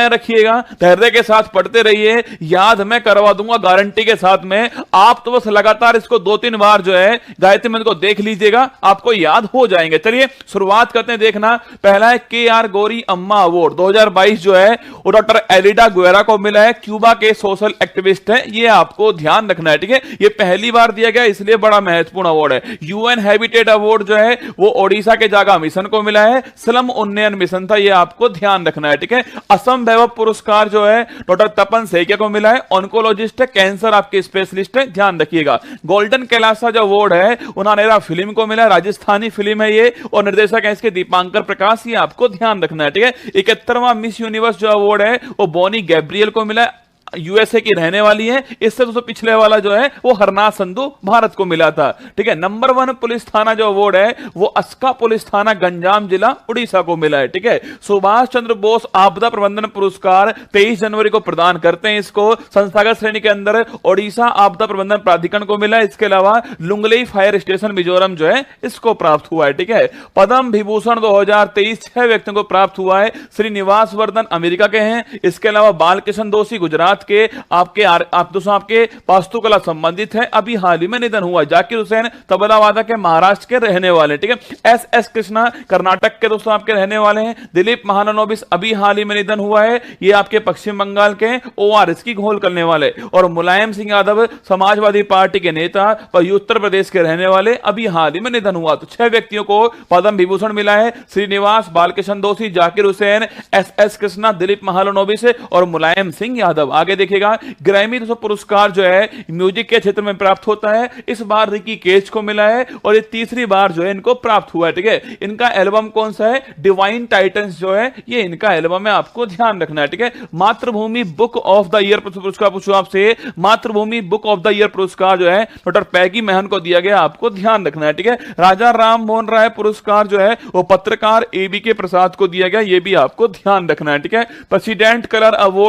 तैयार रखिएगा, धैर्य के साथ पढ़ते रहिए, याद मैं करवा दूंगा गारंटी के साथ में। आप तो बस लगातार इसको 2-3 बार जो है गायत्री मंत्र को देख लीजिएगा, आपको याद हो जाएंगे। चलिए शुरुआत करते हैं। देखना पहला है के.आर. गौरी अम्मा अवार्ड 2022 जो है वो डॉक्टर एलिडा गुएरा को मिला है, क्यूबा के सोशल एक्टिविस्ट है, ये आपको ध्यान रखना है, ठीक है। ये पहली बार दिया गया इसलिए बड़ा महत्वपूर्ण अवार्ड है। यूएन हैबिटेट अवार्ड जो है वो ओडिशा के जागा मिशन को मिला है, स्लम उन्नयन मिशन था, ये आपको ध्यान रखना है, ठीक है। असम वैभव पुरस्कार जो है डॉक्टर तपन सेकिया को मिला है, ऑन्कोलॉजिस्ट है, कैंसर आपके स्पेशलिस्ट है, ध्यान रखिएगा। गोल्डन कैलासा जो अवार्ड है उन्होंने फिल्म को मिला है, राजस्थानी फिल्म है ये, और निर्देशक है इसके दीपांकर प्रकाश, ये आपको ध्यान रखना है, ठीक है। 71वां मिस यूनिवर्स जो अवार्ड है वो बॉनी गैब्रियल को मिला है, यूएसए की रहने वाली है। इससे दोस्तों पिछले वाला जो है वो हरनाथ संधू भारत को मिला था, ठीक है। नंबर 1 पुलिस थाना जो अवार्ड है वो अस्का पुलिस थाना गंजाम जिला उड़ीसा को मिला है, ठीक है। सुभाष चंद्र बोस आपदा प्रबंधन पुरस्कार 23 जनवरी को प्रदान करते हैं, इसको संस्थागत श्रेणी के अंदर ओडिशा आपदा प्रबंधन प्राधिकरण को मिला है। इसके अलावा लुंगलेई फायर स्टेशन मिजोरम जो है इसको प्राप्त हुआ है, ठीक है। पद्म विभूषण 2023 6 व्यक्तियों को प्राप्त हुआ है। श्रीनिवास वर्धन अमेरिका के हैं, इसके अलावा बालकृष्ण दोषी गुजरात के आपके वास्तुकला संबंधित है, अभी हाल ही में निधन हुआ। जाकिर हुसैन तबला वादक के महाराष्ट्र के रहने वाले, ठीक है। एस कृष्णा कर्नाटक के दोस्तों आपके रहने वाले हैं। दिलीप महाननोबिस अभी हाल ही में निधन हुआ है, ये आपके पश्चिम बंगाल के ओआरएस की घोल करने वाले। और मुलायम सिंह यादव समाजवादी पार्टी के नेता और उत्तर प्रदेश के रहने वाले, अभी हाल ही में निधन हुआ। तो 6 व्यक्तियों को पद्म विभूषण मिला है, श्रीनिवास, बालकृष्ण दोषी, जाकिर हुसैन, एस कृष्णा, दिलीप महाननोबिस और मुलायम सिंह यादव। आगे देखिएगा ग्रैमी पुरस्कार जो है म्यूजिक के क्षेत्र में प्राप्त होता है, इस बार रिकी केज को मिला है और ये तीसरी बार जो है इनको प्राप्त हुआ है, ठीक है। इनका एल्बम कौन सा है? डिवाइन टाइटंस जो है ये इनका एल्बम है, आपको ध्यान रखना है, ठीक है। मातृभूमि बुक ऑफ द ईयर पुरस्कार पूछो आपसे, मातृभूमि बुक ऑफ द ईयर पुरस्कार जो है डॉक्टर पैगी महन को दिया गया, आपको ध्यान रखना है, ठीक है। राजा राम मोहन राय पुरस्कार जो है वो पत्रकार एबी के प्रसाद को दिया गया, ये भी आपको ध्यान रखना है, ठीक है। President colour award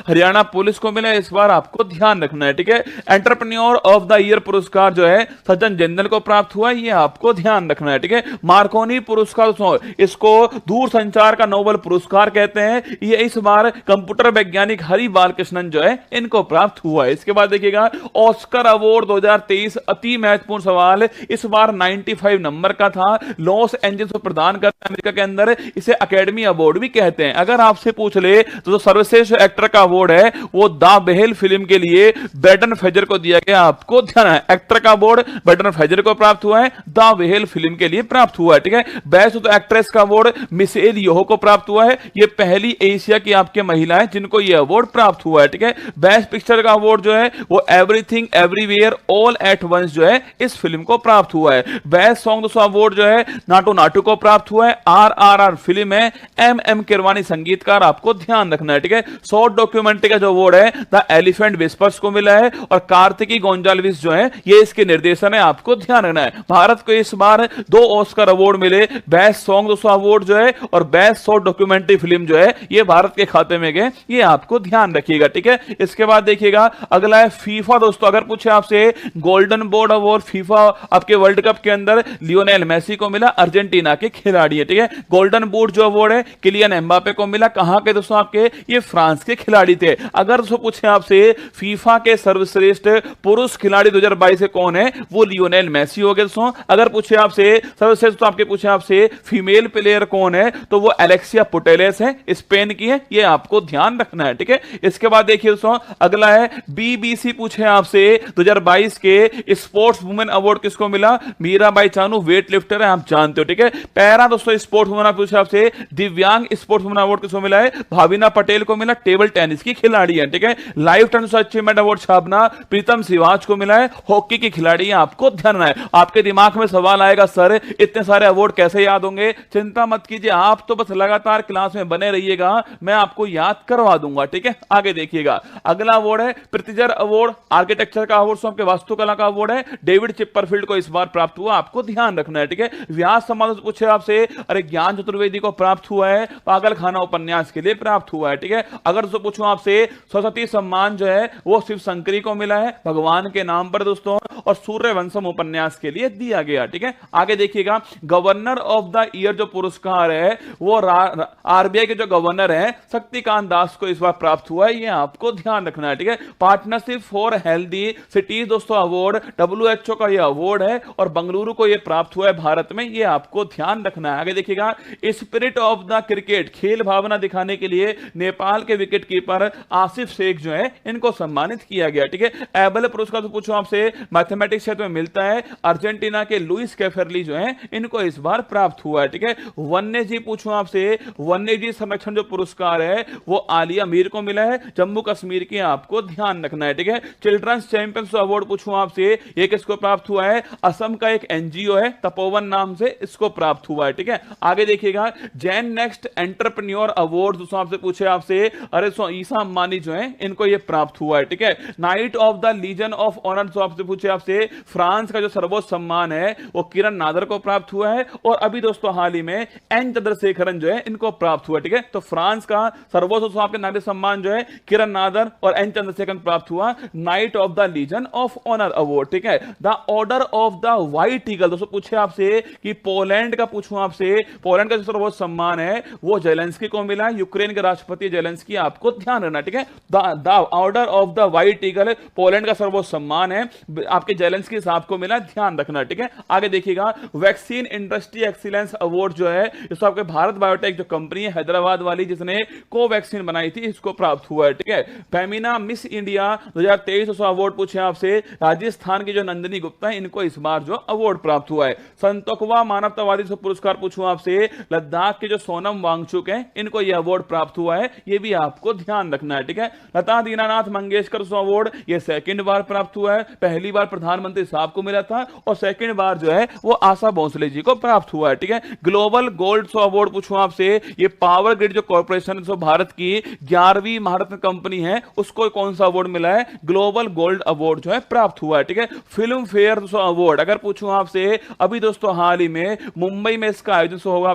Haryana police को मिला, इस बार आपको ध्यान रखना है, ठीक है। एंटरप्रेन्योर ऑफ द ईयर पुरस्कार जो है सज्जन जिंदल को प्राप्त हुआ, ये आपको ध्यान रखना है, ठीक है। मार्कोनी पुरस्कार इसको दूरसंचार का नोबेल पुरस्कार कहते हैं, ये इस बार कंप्यूटर वैज्ञानिक हरि बालकृष्णन जो है इनको प्राप्त हुआ है। इसके बाद देखिएगा ऑस्कर अवार्ड 2023, अति महत्वपूर्ण सवाल, इस बार 95 नंबर का था, लॉस एंजल्स को प्रदान करते हैं अमेरिका के अंदर, इसे अकेडमी अवार्ड भी कहते हैं। अगर आपसे पूछ ले तो सर्वश्रेष्ठ एक्टर का अवार्ड है वो द बेहल फिल्म के लिए ब्रेंडन फ्रेजर को दिया गया, आपको ध्यान है। एक्टर का अवार्ड ब्रेंडन फ्रेजर को प्राप्त हुआ है, द बेहल फिल्म के लिए प्राप्त हुआ है, ठीक है। बेस्ट एक्ट्रेस का अवार्ड मिशेल योहो को प्राप्त हुआ है, ये पहली एशिया की आपके महिला है जिनको ये अवार्ड प्राप्त हुआ है, ठीक है। बेस्ट पिक्चर का अवार्ड जो है वो everything everywhere all at once जो है इस फिल्म को प्राप्त हुआ है। बेस्ट सॉन्ग दोस्तों अवार्ड जो है नाटू नाटू को प्राप्त हुआ है, RRR फिल्म है, MM किरवानी संगीतकार, आपको ध्यान रखना है, ठीक है। शॉर्ट डॉक्यूमेंट्री का जो अवार्ड है द एलिफेंट विस्पर्स को मिला है, और कार्तिकी गोंजाल्विस जो है ये इसके निर्देशन है, आपको ध्यान रखना है। भारत को इस बार 2 ऑस्कर अवार्ड मिले, बेस्ट सॉन्ग दोस्तों अवार्ड जो है और बेस्ट शॉर्ट डॉक्यूमेंट्री फिल्म जो है ये भारत के खाते में गए, ये आपको ध्यान रखिएगा, ठीक है। इसके बाद देखिएगा अगला है फीफा दोस्तों, अगर पूछे आपसे गोल्डन बोर्ड अवार्ड फीफा आपके वर्ल्ड कप के अंदर लियोनेल मेसी को मिला, अर्जेंटीना के खिलाड़ी है, ठीक है। गोल्डन बूट जो अवार्ड है किलियन एम्बापे को मिला, कहां के दोस्तों आपके, ये फ्रांस के खिलाड़ी थे। अगर दोस्तों पूछे आपसे फीफा के सर्वश्रेष्ठ पुरुष खिलाड़ी 2022 से कौन है, वो लियोनेल मेसी हो गए दोस्तों। अगर पूछे आपसे सर्वश्रेष्ठ तो आपके पूछे आपसे फीमेल प्लेयर कौन है, तो वो एलेक्सिया पुटेलेस है, स्पेन की है, ये आपको ध्यान रखना है, ठीक है। इसके बाद देखिए दोस्तों अगला है बीबीसी पूछे आपसे 2022 के स्पोर्ट्स वुमेन अवार्ड किसको मिला, मीराबाई चानू वेट लिफ्टर है, आप जानते हो, ठीक है। पैरा दोस्तों स्पोर्ट्स वुमेन पूछे आपसे दिव्यांग स्पोर्ट्स वुमेन अवार्ड किसको मिला है, भाविना पटेल को मिला, टेबल टेनिस की खिलाड़ी है, ठीक है। लाइफ टाइम अचीवमेंट अवार्ड छापना प्रीतम सिवाच को मिला है, हॉकी की खिलाड़ी है, आपको ध्यान रखना है। आपके दिमाग में सवाल आएगा सर इतने सारे अवार्ड कैसे याद होंगे, चिंता मत कीजिए, आप तो बस लगातार क्लास में बने रहिएगा, मैं आपको याद करवा दूंगा, ठीक है। आगे देखिएगा अगला अवार्ड है प्रितिजर अवार्ड, आर्किटेक्चर का अवार्ड, आपके वास्तुकला का अवार्ड है, डेविड चिपरफील्ड को इस बार प्राप्त हुआ, आपको ध्यान रखना है, ठीक है। व्यास सम्मान पूछे आपसे, अरे ज्ञान चतुर्वेदी को प्राप्त हुआ है, पागल खाना उपन्यास के लिए प्राप्त हुआ है, ठीक है। अगर तो पूछूं आपसे सरस्वती सम्मान जो है वो शिव शंकरी को मिला है, भगवान के नाम पर दोस्तों, और सूर्यवंशम उपन्यास के लिए दिया गया। ठीक है, आगे देखिएगा, गवर्नर ऑफ द ईयर जो पुरस्कार है वो आरबीआई के जो गवर्नर हैं शक्तिकांत दास को इस बार प्राप्त हुआ है, ये आपको ध्यान रखना है। ठीक है, पार्टनरशिप फॉर हेल्दी सिटीज दोस्तों अवार्ड WHO का ये अवार्ड है और बंगलुरु को ये प्राप्त हुआ है भारत में, ये आपको ध्यान रखना है। आगे देखिएगा, स्पिरिट ऑफ द क्रिकेट, खेल भावना दिखाने के लिए नेपाल के विकेट कीपर आसिफ शेख जो है इनको सम्मानित किया गया। ठीक है, एबल पुरस्कार तो पूछो आपसे मैथमेटिक्स क्षेत्र में मिलता है, अर्जेंटीना के लुइस कैफरली जो है इनको इस बार प्राप्त हुआ है। ठीक है, वन्य जीव पूछूं आपसे, वन्य जीव संरक्षण जो पुरस्कार है वो आलिया मीर को मिला है, जम्मू कश्मीर के, आपको ध्यान रखना है। ठीक है, चिल्ड्रंस चैंपियंस अवार्ड पूछूं आपसे, ये किसको प्राप्त हुआ है, असम का एक एनजीओ है तपोवन नाम से, इसको प्राप्त हुआ है। ठीक है, आगे देखिएगा, जैन नेक्स्ट एंटरप्रेन्योर अवार्ड दोस्तों आपसे पूछे आपसे, अरे ईसा अंबानी जो है इनको ये प्राप्त हुआ है। ठीक है, knight of the legion of honour जो आपसे पूछे आपसे, फ्रांस का जो सर्वोच्च सम्मान है वो किरण नादर को प्राप्त हुआ है, और अभी दोस्तों हाल ही में एन चंद्रशेखरन जो है इनको प्राप्त हुआ। ठीक है, तो फ्रांस का सर्वोच्च आपके नागरिक सम्मान जो है किरण नादर और एन चंद्रशेखरन प्राप्त हुआ, knight of the legion of honour award. ठीक है, the order of the white eagle दोस्तों पूछे आपसे कि पोलैंड का पूछूं आपसे, पोलैंड का जो सर्वोच्च सम्मान है वो जेलेंस्की को मिला, यूक्रेन के राष्ट्रपति जेलेंस्की, आपको ध्यान रखना। ठीक है, the order of the white eagle Poland का सर्वोच्च सम्मान है, आपके जेलेंस्की साहब को मिला, ध्यान रखना। ठीक है, आगे देखिएगा, वैक्सीन इंडस्ट्री एक्सीलेंस अवार्ड जो है इसको आपके भारत बायोटेक जो कंपनी है हैदराबाद वाली जिसने कोवैक्सीन बनाई थी इसको प्राप्त हुआ है। ठीक है, फेमिना मिस इंडिया 2023 अवार्ड पूछे आपसे, राजस्थान की जो नंदिनी गुप्ता है इनको इस बार जो अवार्ड प्राप्त हुआ है। संतोखवा मानवतावादी पुरस्कार पूछूं आपसे, लद्दाख के जो सोनम वांगचुक है इनको यह अवार्ड प्राप्त हुआ है, ये भी आपको ध्यान रखना है। ठीक है, लता दीनानाथ मंगेशकर अवार्ड ये सेकंड बार प्राप्त हुआ है, पहली बार प्रधानमंत्री साहब को मिला था और सेकंड बार जो है वो आशा भोसले जी को प्राप्त हुआ है। ठीक है, ग्लोबल गोल्ड अवार्ड पूछूं आपसे, ये पावर ग्रिड जो कॉर्पोरेशन भारत की 11वीं महारत्न कंपनी है उसको कौन सा अवार्ड मिला है, ग्लोबल गोल्ड अवार्ड जो है प्राप्त हुआ है। ठीक है, फिल्म फेयर अवार्ड अगर पूछूं आपसे, अभी दोस्तों हाल ही में मुंबई में इसका आयोजन होगा,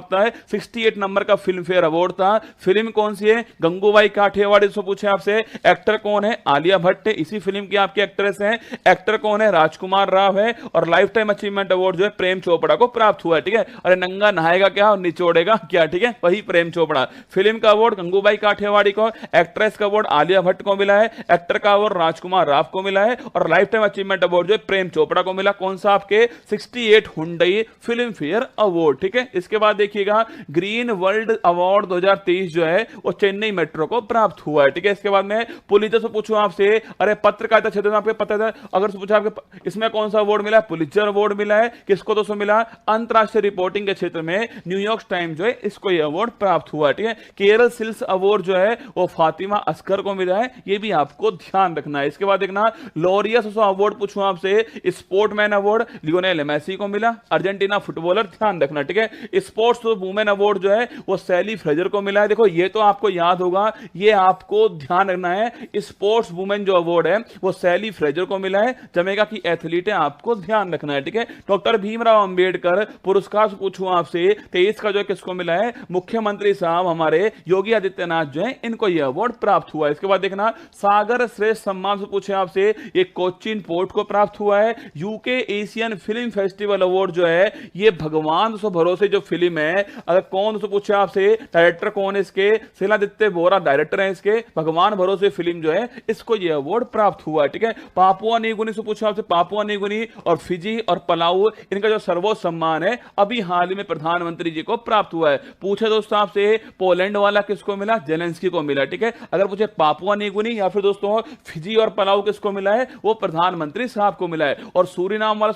68 नंबर का फिल्म फेयर अवार्ड था, फिल्म कौन सी है, गंगूबाई काठियावाड़ी पूछे आपसे, एक्टर कौन है, आलिया भट्ट है, इसी फिल्म की आपकी एक्ट्रेस है, एक्टर कौन है, राजकुमार राव है, और लाइफ टाइम अचीवमेंट अवार्ड जो है प्रेम चोपड़ा को प्राप्त हुआ है। ठीक है, अरे नंगा नहाएगा क्या और निचोड़ेगा क्या, ठीक है, वही प्रेम चोपड़ा। फिल्म का अवार्ड गंगूबाई काठियावाड़ी को, एक्ट्रेस का अवार्ड आलिया भट्ट को मिला है, एक्टर का अवार्ड राजकुमार राव को मिला है, और लाइफ टाइम अचीवमेंट अवार्ड जो है प्रेम चोपड़ा को मिला, कौन सा आपके 68 हुंडई फिल्म फेयर अवार्ड। ठीक है, इसके बाद देखिएगा, ग्रीन वर्ल्ड अवार्ड 2023 जो है वो चेन्नई मेट्रो को प्राप्त हुआ है। ठीक है, इसके बाद में पुलिस से पूछूं आपसे, अरे पत्रकारिता क्षेत्र में आपको पता है, अगर पूछा आपके इसमें कौन सा अवार्ड मिला है, पुलित्जर अवार्ड मिला है, किसको दोस्तों मिला, अंतरराष्ट्रीय रिपोर्टिंग के क्षेत्र में न्यूयॉर्क टाइम्स जो है इसको यह अवार्ड प्राप्त हुआ। ठीक है, केरल सिल्स अवार्ड जो है वो फातिमा असगर को मिला है, ये भी आपको ध्यान रखना है। इसके बाद देखना, लॉरियस अवार्ड पूछूं आपसे, स्पोर्टमैन अवार्ड लियोनेल मेसी को मिला, अर्जेंटीना फुटबॉलर, ध्यान रखना। ठीक है, स्पोर्ट्स वुमेन अवार्ड जो है वो सैली फ्रेजर को मिला है, देखो ये तो आपको याद होगा, ये आपको ध्यान रखना है, स्पोर्ट्स वुमेन जो अवार्ड है वो सैली फ्रेजर को मिला है, जमैका की एथलीट है, आपको ध्यान रखना है। ठीक है, डॉक्टर भीमराव अंबेडकर पुरस्कार पूछूं आपसे, 23 का जो है किसको मिला है, मुख्यमंत्री साहब हमारे योगी आदित्यनाथ जो है इनको यह अवार्ड प्राप्त हुआ है। इसके बाद देखना, सागर श्रेष्ठ सम्मान से पूछे आपसे, ये कोचीन पोर्ट को प्राप्त हुआ है। UK Asian film festival award जो है ये भगवान सो भरोसे जो फिल्म है, अगर कौन से पूछे आपसे, डायरेक्टर कौन है इसके, शिलादित्य बोरा डायरेक्टर है इसके, भगवान भरोसे फिल्म जो है इसको यह अवार्ड प्राप्त हुआ है। ठीक है, पापुआ न्यूगिनी से पूछा आपसे, पापुआ न्यूगिनी और फिजी और पलाऊ इनका जो सर्वोच्च सम्मान है अभी हाल ही में प्रधानमंत्री जी को प्राप्त हुआ है। पूछे दोस्तों आपसे, पोलैंड वाला किसको मिला, जेलेंस्की को मिला। ठीक है, अगर पूछे पापुआ न्यूगिनी या फिर दोस्तों फिजी और पलाऊ किसको मिला है, वो प्रधानमंत्री साहब को मिला है, और सूरीनाम वाला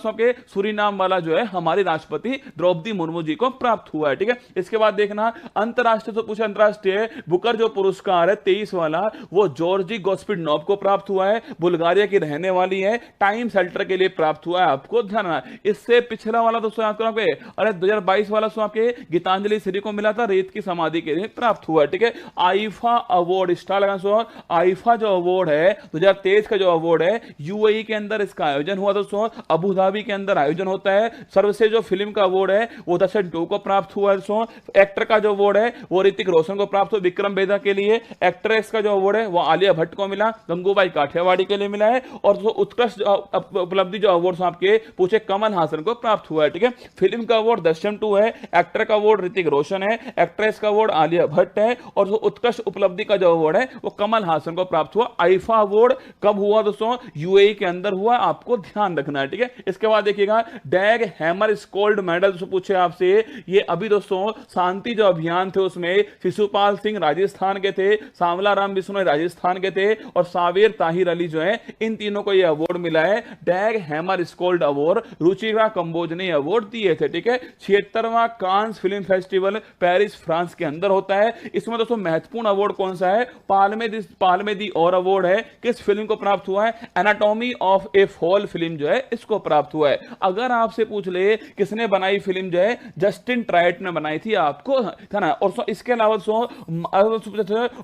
सूरीनाम वाला जो है हमारी राष्ट्रपति द्रौपदी मुर्मू जी को प्राप्त हुआ है। ठीक है, इसके बाद देखना, अंतरराष्ट्रीय तो पूछे, अंतरराष्ट्रीय बुकर जो पुरस्कार है 23 वाला वो जॉर्जी गोस्पिडनोव को प्राप्त हुआ है, बुल्गारिया की रहने वाली है, टाइम शेल्टर के लिए प्राप्त हुआ है, आपको ध्यान रखना। इससे पिछला वाला दोस्तों याद करो, अरे 2022 वाला सो आपके गीतांजलि श्री को मिला था, रेत की समाधि के लिए प्राप्त हुआ है। ठीक है, आईफा अवार्ड स्टार लगा सो, आईफा जो अवार्ड है 2023 का जो अवार्ड है यूएई के अंदर इसका आयोजन हुआ दोस्तों, अबू धाबी के अंदर आयोजन होता है। सर्वश्रेष्ठ जो फिल्म का अवार्ड है वो दर्शन 2 को प्राप्त हुआ है दोस्तों। एक्टर का जो अवार्ड है वो ऋतिक रोशन को प्राप्त हुआ विक्रम बेदा के लिए। एक्ट्रेस का जो अवार्ड है वो आलिया भट्ट को मिला, गंगूबाई काठियावाड़ी के लिए मिला है। और जो उत्कृष्ट उपलब्धि जो अवार्ड आपके पूछे कमल हासन को प्राप्त हुआ है। ठीक है, फिल्म का अवार्ड दृश्यम 2 है, एक्टर का अवार्ड ऋतिक रोशन है, एक्ट्रेस का अवार्ड आलिया भट्ट है, और जो उत्कृष्ट उपलब्धि का जो अवार्ड है वो कमल हासन को प्राप्त हुआ। आईफा अवार्ड कब हुआ दोस्तों? यूएई के अंदर हुआ, आपको ध्यान रखना है। ठीक है, इसके बाद देखिएगा डैग हैमर स्कोल्ड मेडल दोस्तों पूछे आपसे, ये अभी दोस्तों शांति जो अभियान थे उसमें शिशुपाल सिंह राजस्थान के थे, सांवला राम बिश्नोई राजस्थान के थे, और सावेर ताहिर अली जो है, इन तीनों को यह अवार्ड मिला है Dag Hammarskjold award. Ruchira Kamboj ने अवार्ड दिए थे। ठीक है, 76वां Cannes film festival Paris France के अंदर होता है। इसमें दोस्तों महत्वपूर्ण अवार्ड कौन सा है? पाल्मे दी और अवार्ड है, किस फिल्म को प्राप्त हुआ है? Anatomy of A fall film जो है इसको प्राप्त हुआ है। अगर आपसे पूछ ले किसने बनाई फिल्म जो है, जस्टिन ट्राइट ने बनाई थी, आपको था ना। और इसके अलावा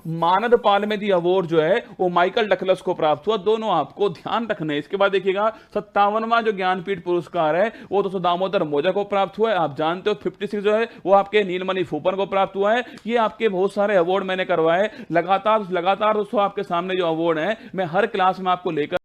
मानद पाल्मे दी अवार्ड जो है वो माइकल डकलस को प्राप्त हुआ। दोनों आपको ध्यान रखने। इसके बाद देखिएगा 57वां जो ज्ञानपीठ पुरस्कार है वो दोस्तों दामोदर मोजा को प्राप्त हुआ है। आप जानते हो 56 जो है वो आपके नीलमणि फूपन को प्राप्त हुआ है। ये आपके बहुत सारे अवार्ड मैंने करवाए लगातार दोस्तों, आपके सामने जो अवार्ड है मैं हर क्लास में आपको लेकर